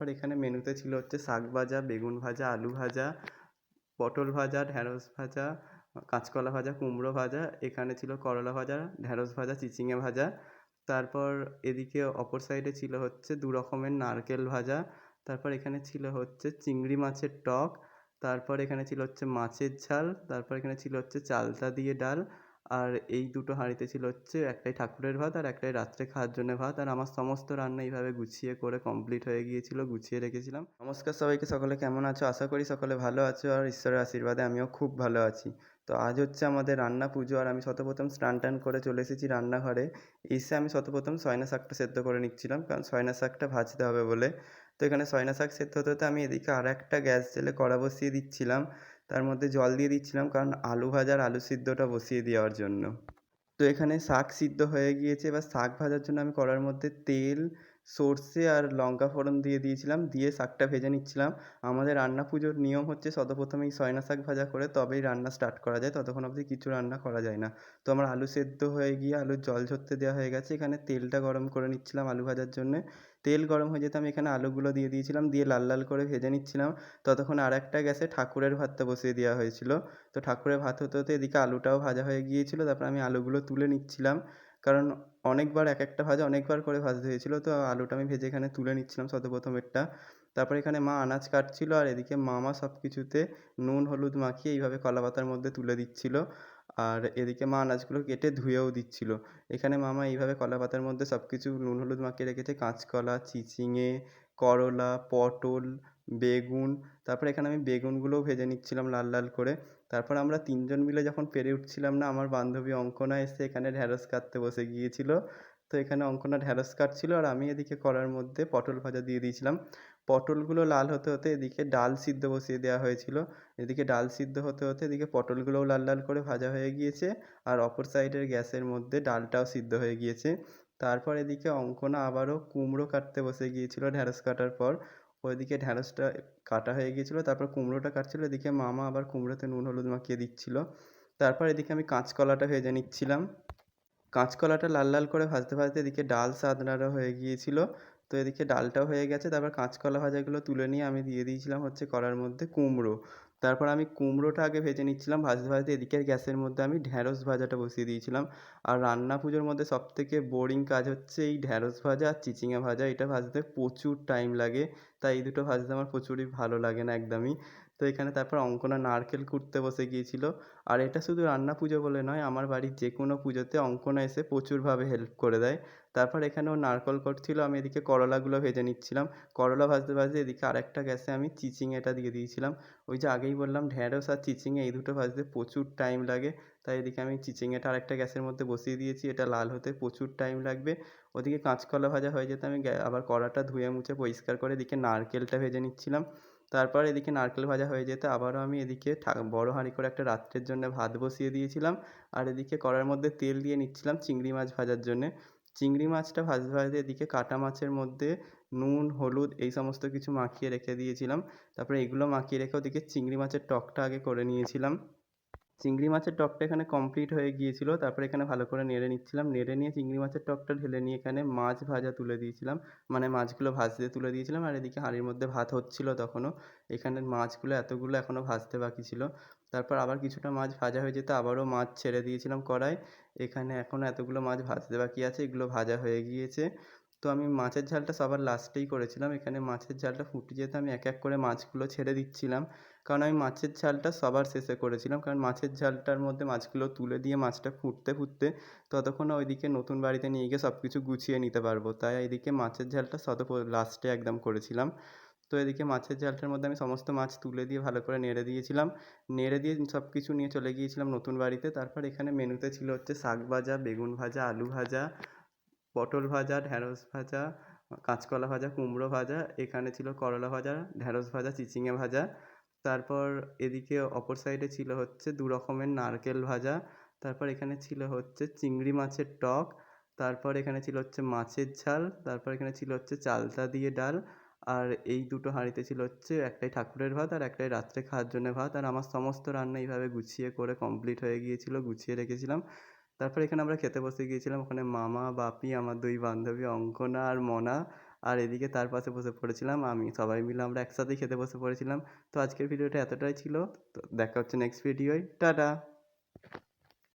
আর এখানে মেনুতে ছিল হচ্ছে শাক ভাজা, বেগুন ভাজা, আলু ভাজা, পটল ভাজা, ঢ্যাঁড়স ভাজা, কাঁচকলা ভাজা, কুমড়ো ভাজা। এখানে ছিল করলা ভাজা, ঢ্যাঁড়স ভাজা, চিচিঙে ভাজা। তারপর এদিকে অপর সাইডে ছিল হচ্ছে ২ রকমের নারকেল ভাজা। তারপর এখানে ছিল হচ্ছে চিংড়ি মাছের টক। তারপর এখানে ছিল হচ্ছে মাছের ঝাল। তারপর এখানে ছিল হচ্ছে চালতা দিয়ে ডাল। আর এই দুটো হাঁড়িতে ছিল হচ্ছে একটাই ঠাকুরের ভাত আর একটাই রাত্রে খাওয়ার জন্যে ভাত। আর আমার সমস্ত রান্না এইভাবে গুছিয়ে করে কমপ্লিট হয়ে গিয়েছিল, গুছিয়ে রেখেছিলাম। নমস্কার সবাইকে, সকলে কেমন আছো? আশা করি সকলে ভালো আছো আর ঈশ্বরের আশীর্বাদে আমিও খুব ভালো আছি। তো আজ হচ্ছে আমাদের রান্না পুজো আর আমি সর্বপ্রথম স্নান টান করে চলে এসেছি রান্নাঘরে। এসে আমি সর্বপ্রথম সয়না শাকটা সেদ্ধ করে নিচ্ছিলাম, কারণ সয়না শাকটা ভাজতে হবে বলে। তো এখানে সয়না শাক সেদ্ধ হতে হতে আমি এদিকে আরেকটা গ্যাস জেলে কড়া বসিয়ে দিচ্ছিলাম। তার মধ্যে জল দিয়ে দিচ্ছিলাম, কারণ আলু ভাজা আর আলু সিদ্ধটা বসিয়ে দেওয়ার জন্য। তো এখানে শাক সিদ্ধ হয়ে গিয়েছে। এবার শাক ভাজার জন্য আমি কড়ার মধ্যে তেল, সর্ষে আর লঙ্কা ফোড়ন দিয়ে দিয়েছিলাম। দিয়ে শাকটা ভেজে নিচ্ছিলাম। আমাদের রান্না পুজোর নিয়ম হচ্ছে সর্বপ্রথম এই সয়না শাক ভাজা করে তবেই রান্না স্টার্ট করা যায়। ততক্ষণ অবধি কিছু রান্না করা যায় না। তো আমার আলু সেদ্ধ হয়ে গিয়ে আলুর জল ঝরতে দেওয়া হয়ে গেছে। এখানে তেলটা গরম করে নিচ্ছিলাম আলু ভাজার জন্যে। তেল গরম হয়ে যেতে আমি এখানে আলুগুলো দিয়ে দিয়েছিলাম। দিয়ে লাল, লাল করে ভেজে নিচ্ছিলাম। ততক্ষণ আরেকটা গ্যাসে ঠাকুরের ভাতটা বসিয়ে দেওয়া হয়েছিল। তো ঠাকুরের ভাত হতে, হতে এদিকে আলুটাও ভাজা হয়ে গিয়েছিল। তারপর আমি আলুগুলো তুলে নিচ্ছিলাম। কারণ অনেকবার একটা ভাজা অনেকবার করে ভাজতে হয়েছিল। তো আলুটা আমি ভেজে এখানে তুলে নিচ্ছিলাম সর্বপ্রথমেরটা। তারপরে এখানে মা আনাজ কাটছিল আর এদিকে মামা সবকিছুতে নুন, হলুদ মাখিয়ে এইভাবে কলাপাতার মধ্যে তুলে দিচ্ছিল। আর এদিকে মা আনাজগুলো কেটে ধুয়েও দিচ্ছিল। এখানে মামা এইভাবে কলাপাতার মধ্যে সবকিছু নুন, হলুদ মাখিয়ে রেখেছে। কাঁচকলা, চিচিঙে, করলা, পটল, বেগুন। তারপরে এখানে আমি বেগুনগুলোও ভেজে নিচ্ছিলাম লাল, লাল করে। তারপর আমরা ৩ জন মিলে যখন পেরে উঠছিলাম না, আমার বান্ধবী অঙ্কনা এসে এখানে ঢ্যাঁড়স কাটতে বসে গিয়েছিল। তো এখানে অঙ্কনা ঢ্যাঁড়স কাটছিল আর আমি এদিকে কড়ার মধ্যে পটল ভাজা দিয়ে দিয়েছিলাম। পটলগুলো লাল হতে, হতে এদিকে ডাল সিদ্ধ বসিয়ে দেওয়া হয়েছিল। এদিকে ডাল সিদ্ধ হতে, হতে এদিকে পটলগুলোও লাল, লাল করে ভাজা হয়ে গিয়েছে। আর অপর সাইডের গ্যাসের মধ্যে ডালটাও সিদ্ধ হয়ে গিয়েছে। তারপর এদিকে অঙ্কনা আবারও কুমড়ো কাটতে বসে গিয়েছিল ঢ্যাঁড়স কাটার পর। ওইদিকে ঢ্যাঁড়সটা কাটা হয়ে গিয়েছিল। তারপর কুমড়োটা কাটছিল। এদিকে মামা আবার কুমড়োতে নুন, হলুদ মাখিয়ে দিচ্ছিল। তারপর এদিকে আমি কাঁচকলাটা ভেজে নিচ্ছিলাম। কাঁচকলাটা লাল, লাল করে ভাজতে, ভাজতে এদিকে ডাল স্বাদ নাড়া হয়ে গিয়েছিল। তো এদিকে ডালটাও হয়ে গেছে। তারপর কাঁচকলা ভাজাগুলো তুলে নিয়ে আমি দিয়ে দিয়েছিলাম হচ্ছে কড়ার মধ্যে কুমড়ো। তারপর আমি কুমড়োটা আগে ভেজে নিচ্ছিলাম। ভাজতে, ভাজতে এদিকে গ্যাসের মধ্যে আমি ঢ্যাঁড়স ভাজাটা বসিয়ে দিয়েছিলাম। আর রান্না পুজোর মধ্যে সবথেকে বোরিং কাজ হচ্ছে এই ঢ্যাঁড়স ভাজা আর চিচিঙে ভাজা। এটা ভাজতে প্রচুর টাইম লাগে। তাই এই দুটো ভাজতে আমার প্রচুরই ভালো লাগে না একদমই। তো এখানে তারপর অঙ্কনা নারকেল কুটতে বসে গিয়েছিল। আর এটা শুধু রান্না পুজো বলে নয়, আমার বাড়ির যেকোনো পুজোতে অঙ্কনা এসে প্রচুরভাবে হেল্প করে দেয়। তারপর এখানে ও নারকোল করছিল, আমি এদিকে করলাগুলো ভেজে নিচ্ছিলাম। করলা ভাজতে, ভাজতে এদিকে আরেকটা গ্যাসে আমি চিচিঙেটা দিয়ে দিয়েছিলাম। ওই যে আগেই বললাম ঢ্যাঁড়স আর চিচিঙে এই দুটো ভাজতে প্রচুর টাইম লাগে। তাই এদিকে আমি চিচিঙেটা আরেকটা গ্যাসের মধ্যে বসিয়ে দিয়েছি। এটা লাল হতে প্রচুর টাইম লাগবে। ওদিকে কাঁচকলা ভাজা হয়ে যেতে আমি আবার কড়াটা ধুয়ে মুছে পরিষ্কার করে এদিকে নারকেলটা ভেজে নিচ্ছিলাম। তারপর এদিকে নারকেল ভাজা হয়ে যেতে আবারও আমি এদিকে বড় হাঁড়ি করে একটা রাত্রের জন্যে ভাত বসিয়ে দিয়েছিলাম। আর এদিকে কড়ার মধ্যে তেল দিয়ে নিচ্ছিলাম চিংড়ি মাছ ভাজার জন্যে। চিংড়ি মাছটা ভাজতে, ভাজতে এদিকে কাটা মাছের মধ্যে নুন, হলুদ এই সমস্ত কিছু মাখিয়ে রেখে দিয়েছিলাম। তারপরে এগুলো মাখিয়ে রেখে ওদিকে চিংড়ি মাছের টকটা আগে করে নিয়েছিলাম। চিংড়ি মাছের টকটা এখানে কমপ্লিট হয়ে গিয়েছিল। তারপরে এখানে ভালো করে নেড়ে নিচ্ছিলাম। নেড়ে নিয়ে চিংড়ি মাছের টকটা ঢেলে নিয়ে এখানে মাছ ভাজা তুলে দিয়েছিলাম। মানে মাছগুলো ভাজতে তুলে দিয়েছিলাম আর এদিকে হাঁড়ির মধ্যে ভাত হচ্ছিল তখনও। এখানে মাছগুলো এতগুলো এখনও ভাজতে বাকি ছিল। তারপর আবার কিছুটা মাছ ভাজা হয়ে যেতে আবারও মাছ ছেড়ে দিয়েছিলাম কড়ায়। এখানে এখনও এতগুলো মাছ ভাজতে বাকি আছে। এগুলো ভাজা হয়ে গিয়েছে। তো আমি মাছের ঝালটা সবার লাস্টেই করেছিলাম। এখানে মাছের ঝালটা ফুটে যেতে আমি এক, এক করে মাছগুলো ছেড়ে দিচ্ছিলাম। কারণ আমি মাছের ঝালটা সবার শেষে করেছিলাম। কারণ মাছের ঝালটার মধ্যে মাছগুলো তুলে দিয়ে মাছটা ফুটতে, ফুটতে ততক্ষণে ওইদিকে নতুন বাড়িতে নিয়ে গিয়ে সবকিছু গুছিয়ে নিতে পারবো। তাই এদিকে মাছের ঝালটা লাস্টে একদম করেছিলাম। তো এদিকে মাছের ঝালটার মধ্যে আমি সমস্ত মাছ তুলে দিয়ে ভালো করে নেড়ে দিয়েছিলাম। নেড়ে দিয়ে সবকিছু নিয়ে চলে গিয়েছিলাম নতুন বাড়িতে। তারপর এখানে মেনুতে ছিল হচ্ছে শাক ভাজা, বেগুন ভাজা, আলু ভাজা, পটল ভাজা, ঢ্যাঁড়স ভাজা, কাঁচকলা ভাজা, কুমড়ো ভাজা। এখানে ছিল করলা ভাজা, ঢ্যাঁড়স ভাজা, চিচিঙে ভাজা। তারপর এদিকে অপর সাইডে ছিল হচ্ছে ২ রকমের নারকেল ভাজা। তারপর এখানে ছিল হচ্ছে চিংড়ি মাছের টক। তারপর এখানে ছিল হচ্ছে মাছের ঝাল। তারপর এখানে ছিল হচ্ছে চালতা দিয়ে ডাল। আর এই দুটো হাঁড়িতে ছিল হচ্ছে একটাই ঠাকুরের ভাত আর একটাই রাত্রে খাওয়ার জন্যে ভাত। আর আমার সমস্ত রান্না এইভাবে গুছিয়ে করে কমপ্লিট হয়ে গিয়েছিল, গুছিয়ে রেখেছিলাম। তারপর এখানে আমরা খেতে বসে গিয়েছিলাম। ওখানে মামা, বাপি, আমার ২ বান্ধবী অঙ্কনা আর মনা আর এদিকে তার পাশে বসে পড়েছিলাম আমি। সবাই মিলে আমরা একসাথেই খেতে বসে পড়েছিলাম। তো আজকের ভিডিওটা এতটাই ছিল। তো দেখা হচ্ছে নেক্সট ভিডিওয়। টাটা।